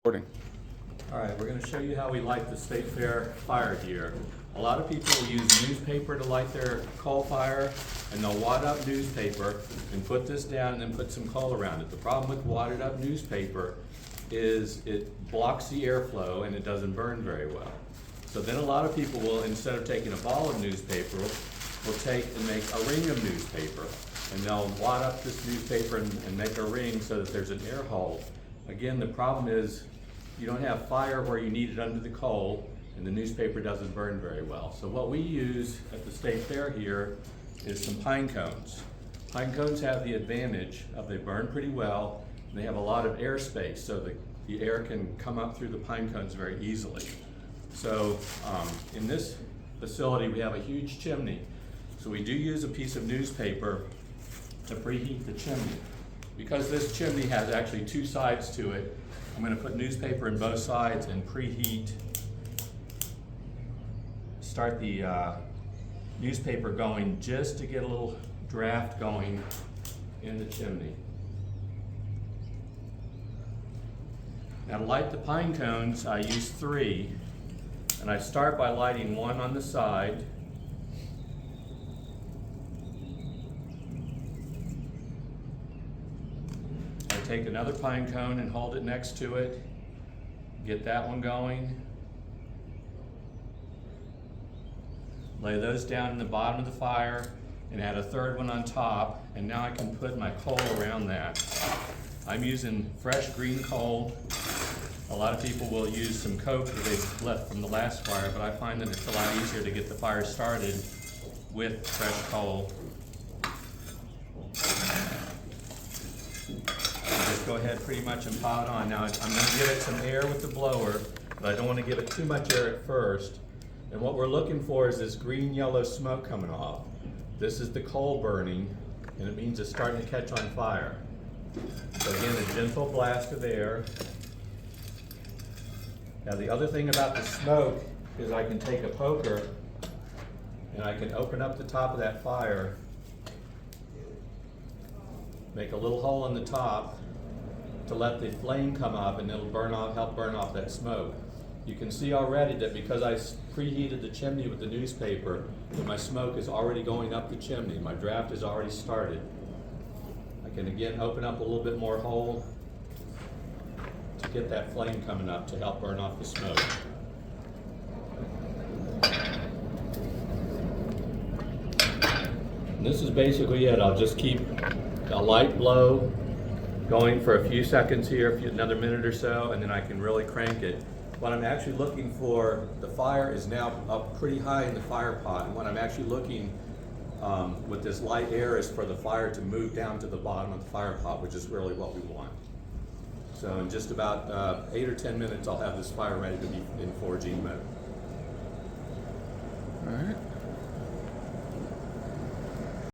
Alright, we're going to show you how we light the State Fair fire gear. A lot of people use newspaper to light their coal fire, and they'll wad up newspaper and put this down and then put some coal around it. The problem with wadded up newspaper is it blocks the airflow and it doesn't burn very well. So then a lot of people will, instead of taking a ball of newspaper, will take and make a ring of newspaper. And they'll wad up this newspaper and make a ring so that there's an air hole. Again, the problem is you don't have fire where you need it under the coal, and the newspaper doesn't burn very well. So what we use at the State Fair here is some pine cones. Pine cones have the advantage of they burn pretty well, and they have a lot of air space, so the air can come up through the pine cones very easily. So in this facility we have a huge chimney. So we do use a piece of newspaper to preheat the chimney. Because this chimney has actually two sides to it, I'm going to put newspaper in both sides and preheat. Start the newspaper going just to get a little draft going in the chimney. Now to light the pine cones, I use 3, and I start by lighting one on the side. Take another pine cone and hold it next to it, get that one going, lay those down in the bottom of the fire and add a third one on top, and now I can put my coal around that. I'm using fresh green coal. A lot of people will use some coke that they've left from the last fire, but I find that it's a lot easier to get the fire started with fresh coal. Go ahead pretty much and pile it on. Now I'm going to give it some air with the blower, but I don't want to give it too much air at first. And what we're looking for is this green-yellow smoke coming off. This is the coal burning, and it means it's starting to catch on fire. So again, a gentle blast of air. Now the other thing about the smoke is I can take a poker and I can open up the top of that fire, make a little hole in the top to let the flame come up, and it'll burn off, help burn off that smoke. You can see already that because I preheated the chimney with the newspaper, that my smoke is already going up the chimney. My draft is already started. I can again open up a little bit more hole to get that flame coming up to help burn off the smoke. And this is basically it. I'll just keep a light blow going for a few seconds here, another minute or so, and then I can really crank it. What I'm actually looking for, the fire is now up pretty high in the fire pot, and what I'm actually looking with this light air is for the fire to move down to the bottom of the fire pot, which is really what we want. So in just about 8 or 10 minutes, I'll have this fire ready to be in forging mode. All right.